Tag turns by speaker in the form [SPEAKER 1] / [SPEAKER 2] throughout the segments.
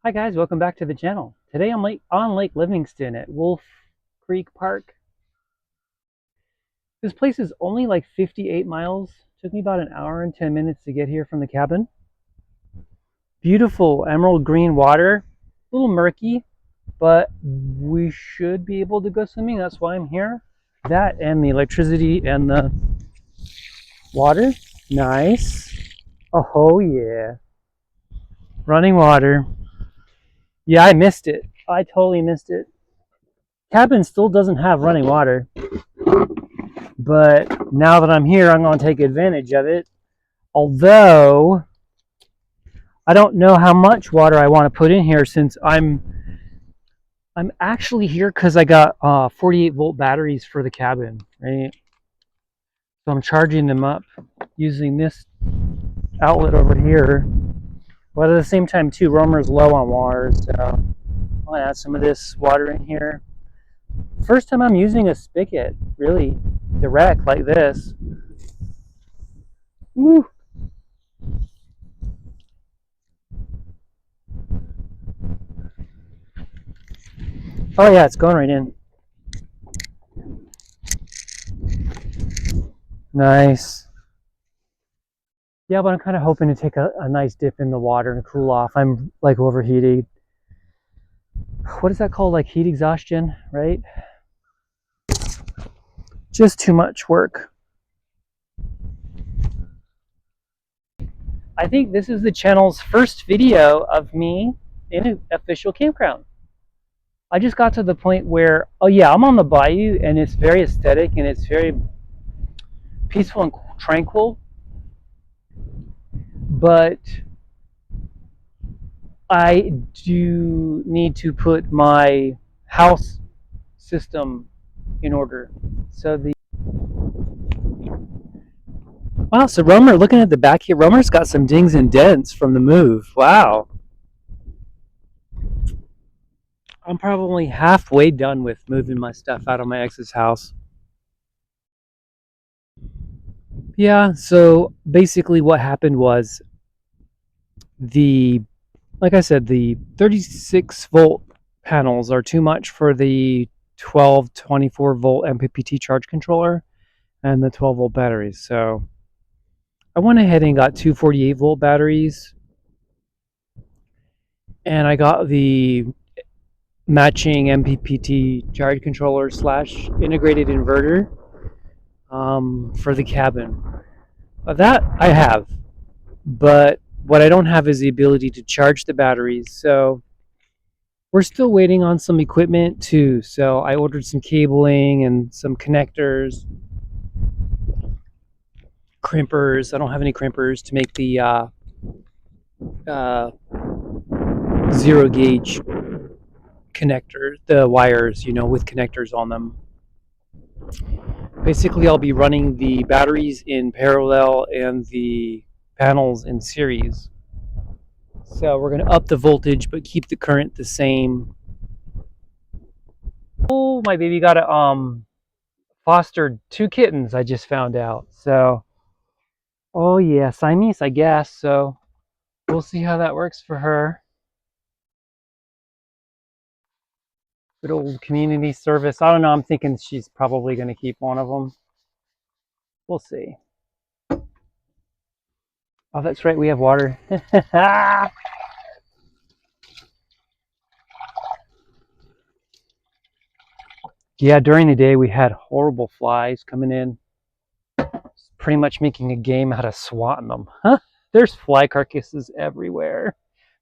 [SPEAKER 1] Hi guys, welcome back to the channel. Today I'm on Lake Livingston at Wolf Creek Park. This place is only like 58 miles. Took me about an hour and 10 minutes to get here from the cabin. Beautiful emerald green water. A little murky, but we should be able to go swimming. That's why I'm here. That and the electricity and the water. Nice. Oh yeah. Running water. Yeah, I missed it. I totally missed it. Cabin still doesn't have running water. But now that I'm here, I'm going to take advantage of it. Although, I don't know how much water I want to put in here since I'm actually here because I got 48 volt batteries for the cabin, right? So I'm charging them up using this outlet over here. But at the same time, too, Romer's low on water, so I'm going to add some of this water in here. First time I'm using a spigot, really, direct like this. Woo! Oh yeah, it's going right in. Nice. Yeah, but I'm kind of hoping to take a nice dip in the water and cool off. I'm like overheated. What is that called? Like heat exhaustion, right? Just too much work. I think this is the channel's first video of me in an official campground. I just got to the point where, oh yeah, I'm on the bayou and it's very aesthetic and it's very peaceful and tranquil. But I do need to put my house system in order. So wow, so Romer, looking at the back here, Romer's got some dings and dents from the move. Wow. I'm probably halfway done with moving my stuff out of my ex's house. Yeah, so basically what happened was the, like I said, the 36 volt panels are too much for the 12, 24 volt MPPT charge controller and the 12 volt batteries. So I went ahead and got two 48 volt batteries, and I got the matching MPPT charge controller slash integrated inverter for the cabin. That I have, but what I don't have is the ability to charge the batteries. So we're still waiting on some equipment too. So I ordered some cabling and some connectors, crimpers. I don't have any crimpers to make the uh, zero gauge connector, the wires, with connectors on them. Basically, I'll be running the batteries in parallel and the panels in series. So we're going to up the voltage but keep the current the same. Oh, my baby got a fostered two kittens, I just found out. So, oh yeah, Siamese, I guess. So we'll see how that works for her. Good old community service. I don't know. I'm thinking she's probably going to keep one of them. We'll see. Oh, that's right. We have water. Yeah, during the day we had horrible flies coming in. Pretty much making a game out of swatting them. Huh? There's fly carcasses everywhere.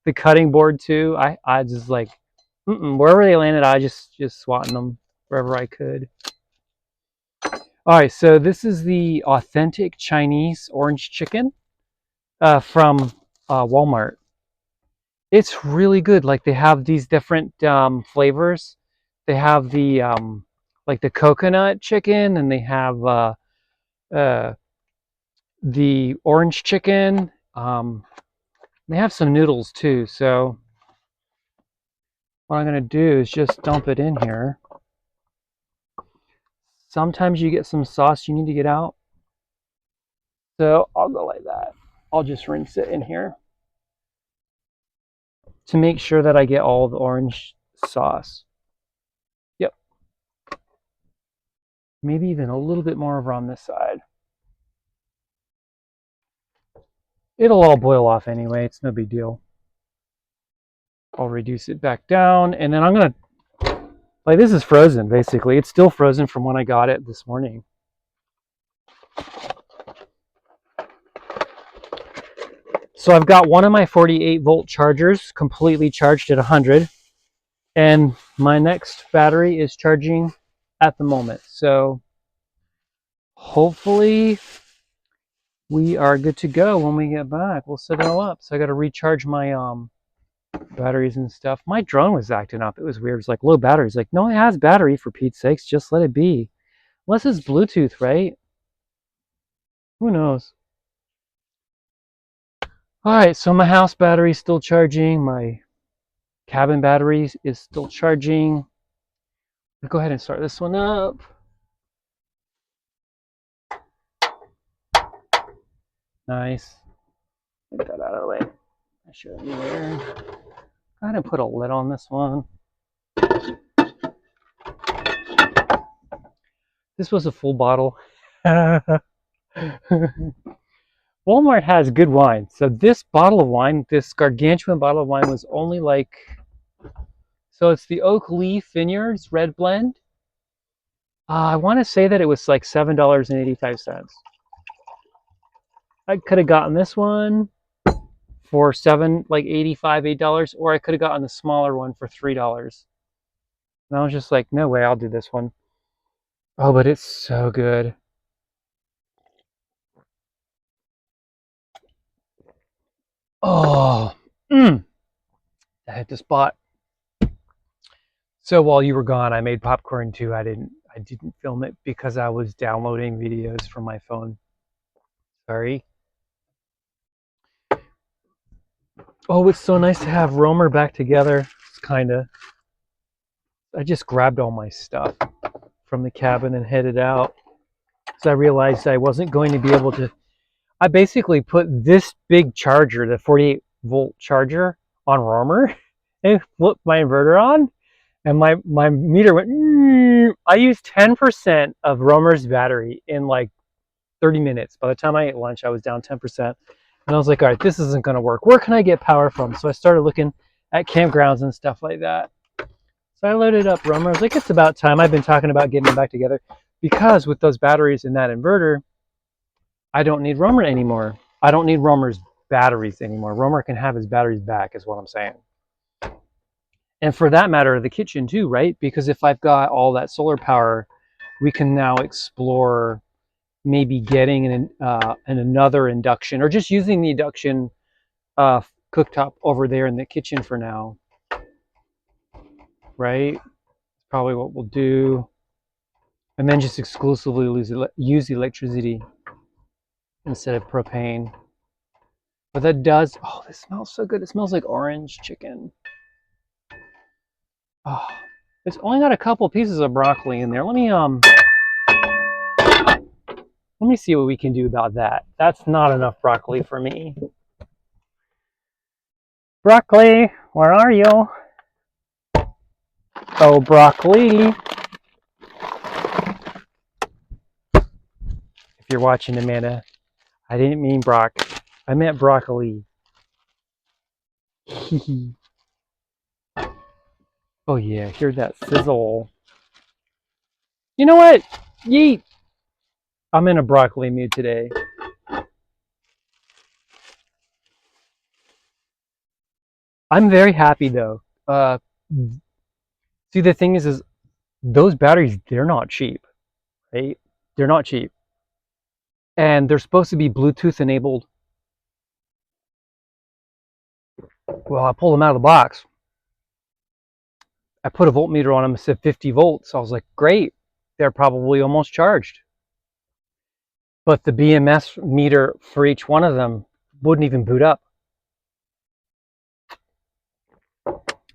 [SPEAKER 1] The cutting board too. I just like, wherever they landed, I just swatting them wherever I could. All right, so this is the authentic Chinese orange chicken from Walmart. It's really good. Like they have these different flavors. They have the like the coconut chicken, and they have uh, the orange chicken. They have some noodles too. So what I'm gonna do is just dump it in here. Sometimes you get some sauce you need to get out. So I'll go like that. I'll just rinse it in here. to make sure that I get all the orange sauce. Yep. Maybe even a little bit more over on this side. It'll all boil off anyway. It's no big deal. I'll reduce it back down, and then I'm going to, like, this is frozen, basically. It's still frozen from when I got it this morning. So I've got one of my 48-volt chargers completely charged at 100, and my next battery is charging at the moment. So hopefully we are good to go when we get back. We'll set it all up. So I got to recharge my batteries and stuff. My drone was acting up. It was weird. It's like low battery. It's like, no, it has battery, for Pete's sakes. Just let it be. Unless it's Bluetooth, right? Who knows? All right, so my house battery is still charging. My cabin battery is still charging. I'll go ahead and start this one up. Nice. Get that out of the way. I should have there. Go ahead and put a lid on this one. This was a full bottle. Walmart has good wine. So this bottle of wine, this gargantuan bottle of wine, was only like, so it's the Oak Leaf Vineyards Red Blend. I want to say that it was like $7.85. I could have gotten this one for $8, or I could have gotten the smaller one for $3. And I was just like, no way, I'll do this one. Oh, but it's so good. Oh, I hit the spot. So while you were gone, I made popcorn too. I didn't film it because I was downloading videos from my phone. Sorry. Oh, it's so nice to have Romer back together. It's kinda. I just grabbed all my stuff from the cabin and headed out. So I realized I wasn't going to be able to. I basically put this big charger, the 48-volt charger, on Romer and flipped my inverter on, and my meter went. I used 10% of Romer's battery in like 30 minutes. By the time I ate lunch, I was down 10%. And I was like, all right, this isn't going to work. Where can I get power from? So I started looking at campgrounds and stuff like that. So I loaded up Romer. I was like, it's about time. I've been talking about getting them back together because with those batteries in that inverter, I don't need Romer anymore. I don't need Romer's batteries anymore. Romer can have his batteries back, is what I'm saying. And for that matter, the kitchen too, right? Because if I've got all that solar power, we can now explore maybe getting another induction, or just using the induction cooktop over there in the kitchen for now, right? Probably what we'll do. And then just exclusively use electricity instead of propane. But that does, oh, this smells so good. It smells like orange chicken. Oh, it's only got a couple pieces of broccoli in there. Let me see what we can do about that. That's not enough broccoli for me. Broccoli, where are you? Oh, broccoli. If you're watching, Amanda, I didn't mean brock. I meant broccoli. Oh yeah, hear that sizzle. You know what? Yeet. I'm in a broccoli mood today. I'm very happy though. See, the thing is those batteries, they're not cheap, right? They're not cheap. And they're supposed to be Bluetooth enabled. Well, I pulled them out of the box. I put a voltmeter on them, it said 50 volts. I was like, great, they're probably almost charged. But the BMS meter for each one of them wouldn't even boot up.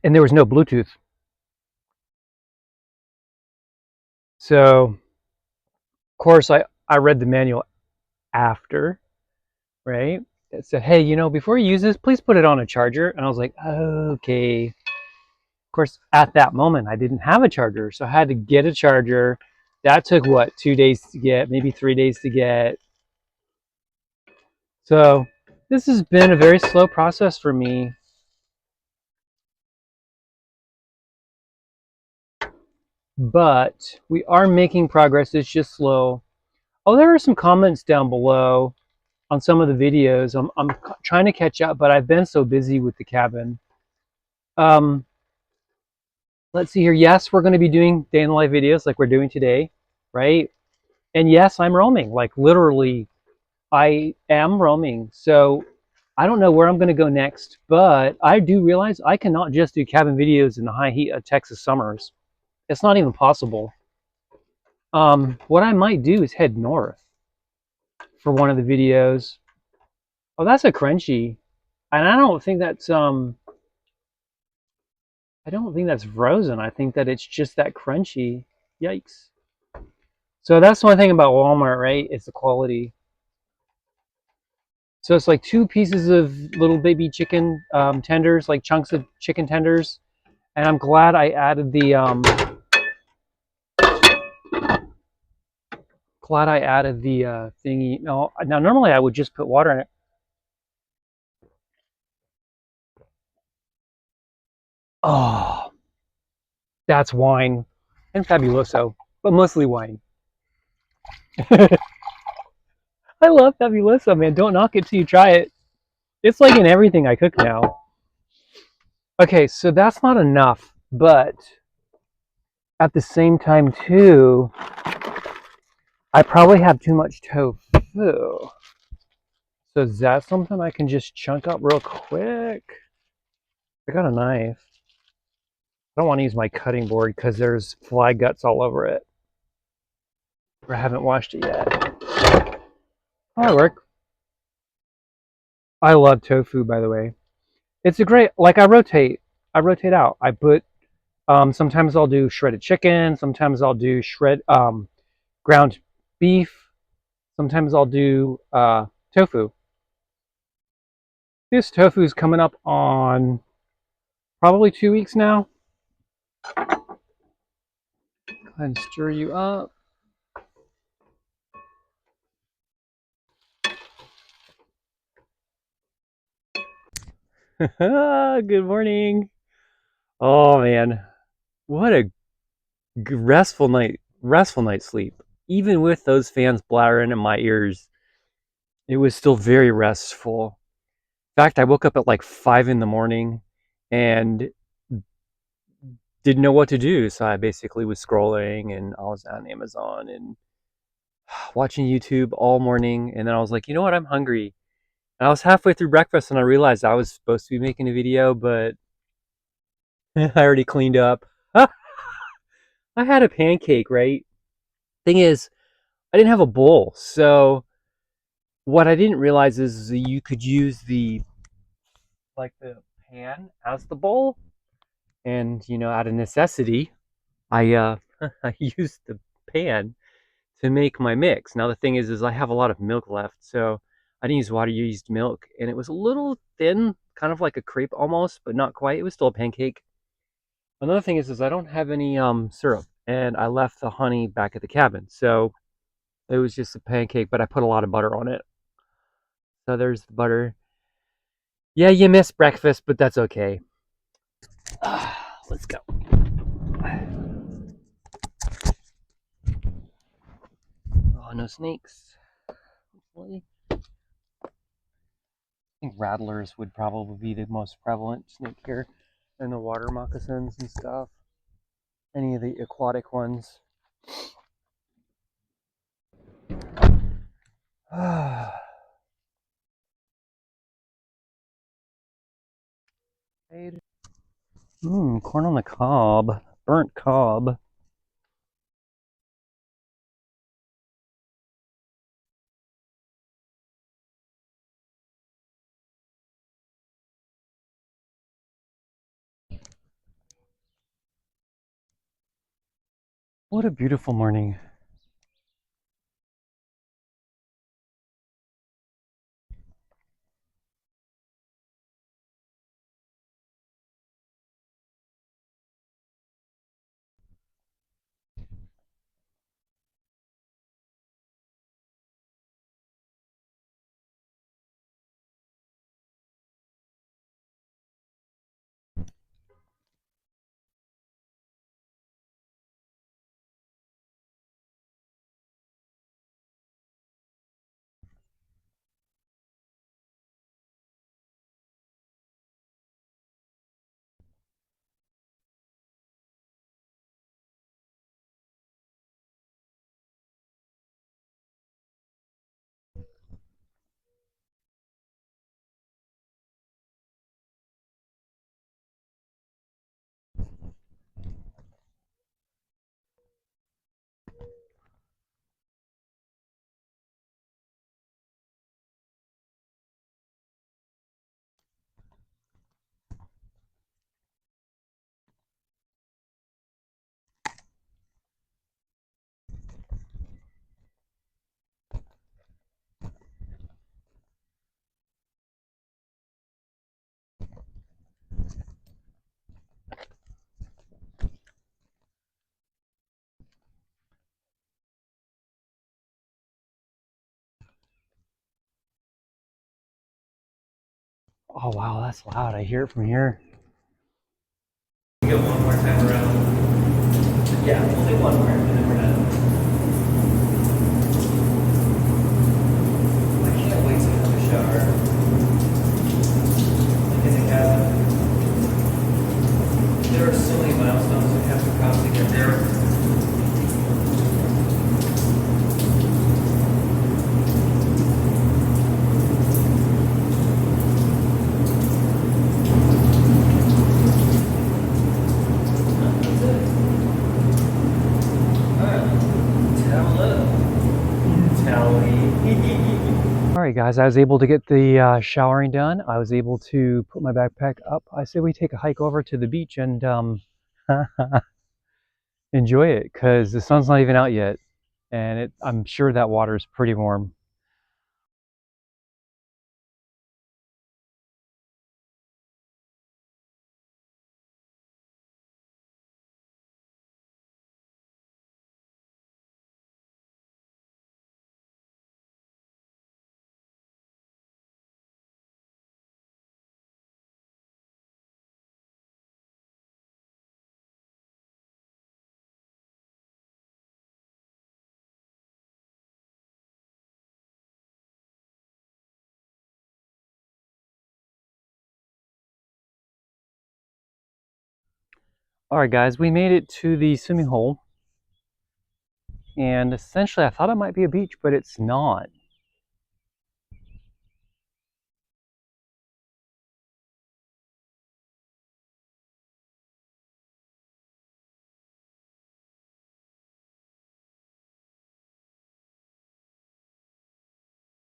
[SPEAKER 1] And there was no Bluetooth. So, of course, I read the manual after, right? said, hey, before you use this, please put it on a charger. And I was like, okay. Of course, at that moment, I didn't have a charger, so I had to get a charger. That took what, 2 days to get, maybe 3 days to get. So this has been a very slow process for me. But we are making progress. It's just slow. Oh, there are some comments down below on some of the videos. I'm trying to catch up, but I've been so busy with the cabin. Um, let's see here. Yes, we're going to be doing day in the life videos like we're doing today, right? And yes, I'm roaming. Like literally, I am roaming. So I don't know where I'm going to go next, but I do realize I cannot just do cabin videos in the high heat of Texas summers. It's not even possible. What I might do is head north for one of the videos. Oh, that's a crunchy. And I don't think that's frozen. I think that it's just that crunchy. Yikes. So that's one thing about Walmart, right? It's the quality. So it's like 2 pieces of little baby chicken tenders, like chunks of chicken tenders. And I'm glad I added the thingy. No, now normally I would just put water in it. Oh, that's wine and Fabuloso, but mostly wine. I love Fabuloso, man. Don't knock it till you try it. It's like in everything I cook now. Okay, so that's not enough, but at the same time too, I probably have too much tofu. So is that something I can just chunk up real quick? I got a knife. I don't want to use my cutting board because there's fly guts all over it. I haven't washed it yet. Oh, that work. I love tofu, by the way. It's a great, like I rotate out. I put, sometimes I'll do shredded chicken. Sometimes I'll do ground beef. Sometimes I'll do tofu. This tofu is coming up on probably 2 weeks now. Go ahead and stir you up. Good morning. Oh man, what a restful night's sleep. Even with those fans blaring in my ears, it was still very restful. In fact, I woke up at like 5 in the morning and didn't know what to do. So I basically was scrolling and I was on Amazon and watching YouTube all morning. And then I was like, you know what? I'm hungry. And I was halfway through breakfast and I realized I was supposed to be making a video, but I already cleaned up. I had a pancake, right? Thing is, I didn't have a bowl. So what I didn't realize is you could use the pan as the bowl. And, out of necessity, I I used the pan to make my mix. Now the thing is I have a lot of milk left, so I didn't use water, you used milk, and it was a little thin, kind of like a crepe almost, but not quite. It was still a pancake. Another thing is I don't have any syrup, and I left the honey back at the cabin, so it was just a pancake, but I put a lot of butter on it. So there's the butter. Yeah, you missed breakfast, but that's okay. Let's go. Oh, no snakes. Hopefully. I think rattlers would probably be the most prevalent snake here, and the water moccasins and stuff. Any of the aquatic ones. Corn on the cob. Burnt cob. What a beautiful morning. Oh wow, that's loud. I hear it from here.
[SPEAKER 2] Go one more time around. Yeah, we'll do one more and then we're done. I can't wait to have a shower. Like in the cabin. There are so many milestones that have to cross to get there.
[SPEAKER 1] All right, guys, I was able to get the showering done. I was able to put my backpack up. I say we take a hike over to the beach and enjoy it because the sun's not even out yet, and I'm sure that water is pretty warm. All right, guys, we made it to the swimming hole, and essentially I thought it might be a beach, but it's not.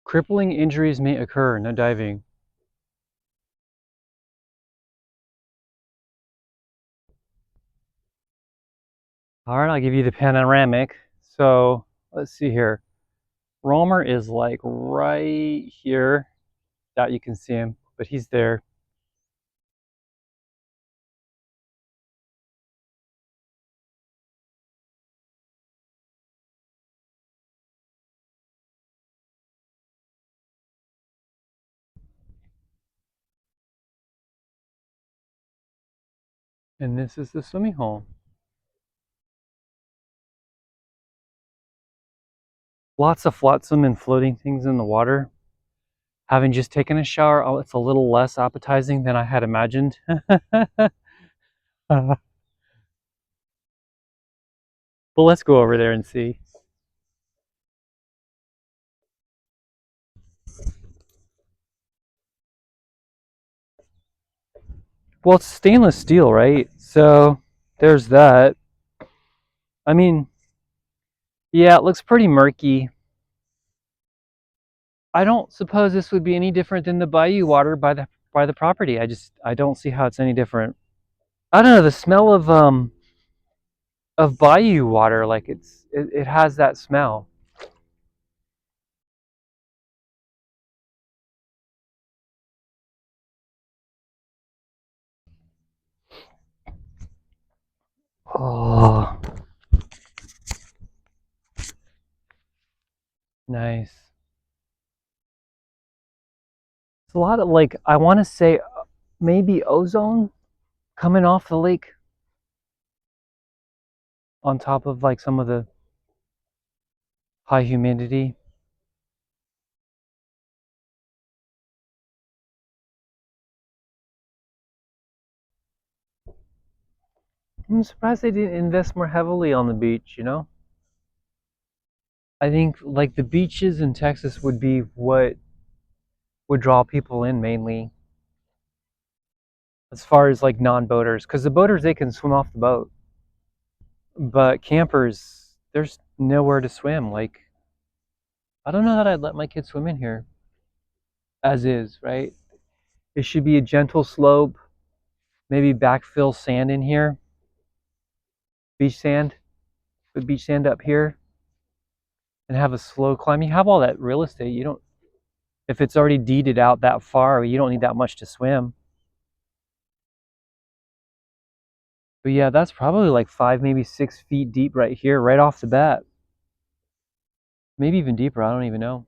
[SPEAKER 1] Crippling injuries may occur, no diving. All right, I'll give you the panoramic. So let's see here. Romer is like right here. That you can see him, but he's there. And this is the swimming hole. Lots of flotsam and floating things in the water. Having just taken a shower, oh, it's a little less appetizing than I had imagined. But let's go over there and see. Well, it's stainless steel, right? So there's that. I mean, yeah, it looks pretty murky. I don't suppose this would be any different than the bayou water by the property. I don't see how it's any different. I don't know, the smell of bayou water, like it has that smell. Oh, nice. It's a lot of like I want to say maybe ozone coming off the lake on top of like some of the high humidity. I'm surprised they didn't invest more heavily on the beach, you know? I think like the beaches in Texas would be what would draw people in mainly as far as like non-boaters because the boaters they can swim off the boat, but campers there's nowhere to swim. Like I don't know that I'd let my kids swim in here as is, right? It should be a gentle slope, maybe backfill sand in here, beach sand, put beach sand up here, and have a slow climb. You have all that real estate. You don't, if it's already deeded out that far, you don't need that much to swim. But yeah, that's probably like 5, maybe 6 feet deep right here, right off the bat. Maybe even deeper. I don't even know.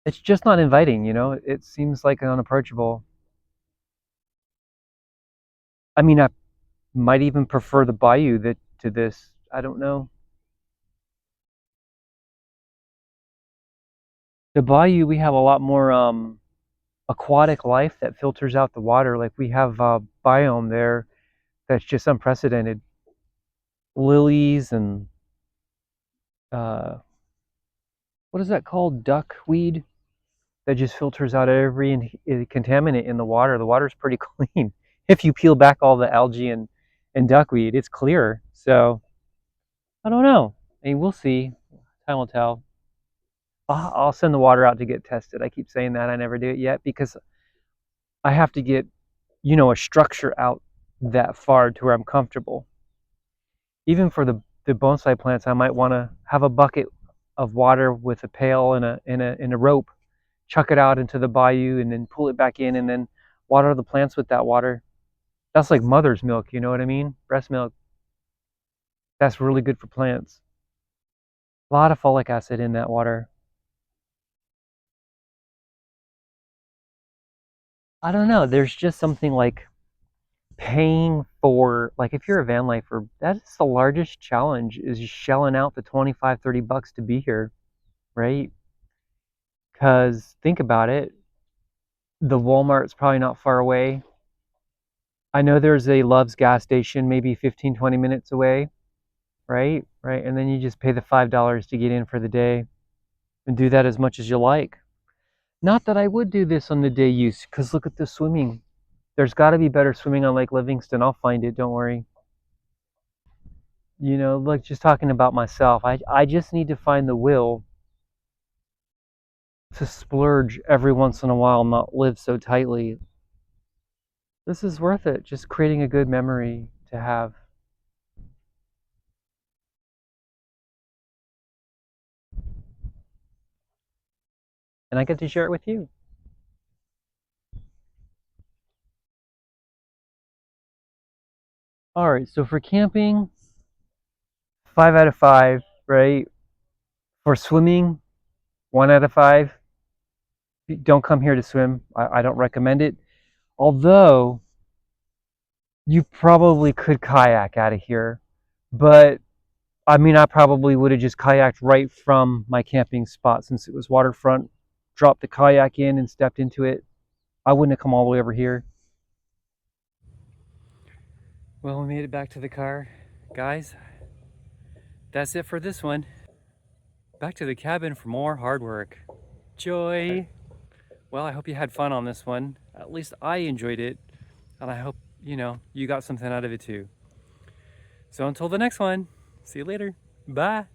[SPEAKER 1] It's just not inviting, you know? It seems like unapproachable. I mean, I might even prefer the bayou to this. I don't know. The bayou, we have a lot more aquatic life that filters out the water. Like we have a biome there that's just unprecedented. Lilies and uh, what is that called? Duckweed that just filters out every contaminant in the water. The water's pretty clean. If you peel back all the algae and duckweed, it's clear. So I don't know. I mean, we'll see. Time will tell. I'll send the water out to get tested. I keep saying that. I never do it yet because I have to get, a structure out that far to where I'm comfortable. Even for the bonsai plants, I might want to have a bucket of water with a pail and a rope, chuck it out into the bayou, and then pull it back in, and then water the plants with that water. That's like mother's milk, you know what I mean? Breast milk. That's really good for plants. A lot of folic acid in that water. I don't know. There's just something like paying for, like, if you're a van lifer, that's the largest challenge, is shelling out the 25, $30 to be here, right? Because think about it, the Walmart's probably not far away. I know there's a Love's gas station maybe 15, 20 minutes away, right, and then you just pay the $5 to get in for the day and do that as much as you like. Not that I would do this on the day use, because look at the swimming. There's got to be better swimming on Lake Livingston. I'll find it, don't worry. Like, just talking about myself, I just need to find the will to splurge every once in a while, not live so tightly. This is worth it, just creating a good memory to have. And I get to share it with you. All right, so for camping, 5 out of 5, right? For swimming, 1 out of 5. Don't come here to swim. I don't recommend it. Although you probably could kayak out of here, but I mean, I probably would have just kayaked right from my camping spot since it was waterfront, dropped the kayak in and stepped into it. I wouldn't have come all the way over here. Well, we made it back to the car. Guys, that's it for this one. Back to the cabin for more hard work. Joy. Well, I hope you had fun on this one. At least I enjoyed it. And I hope, you got something out of it too. So until the next one, see you later. Bye.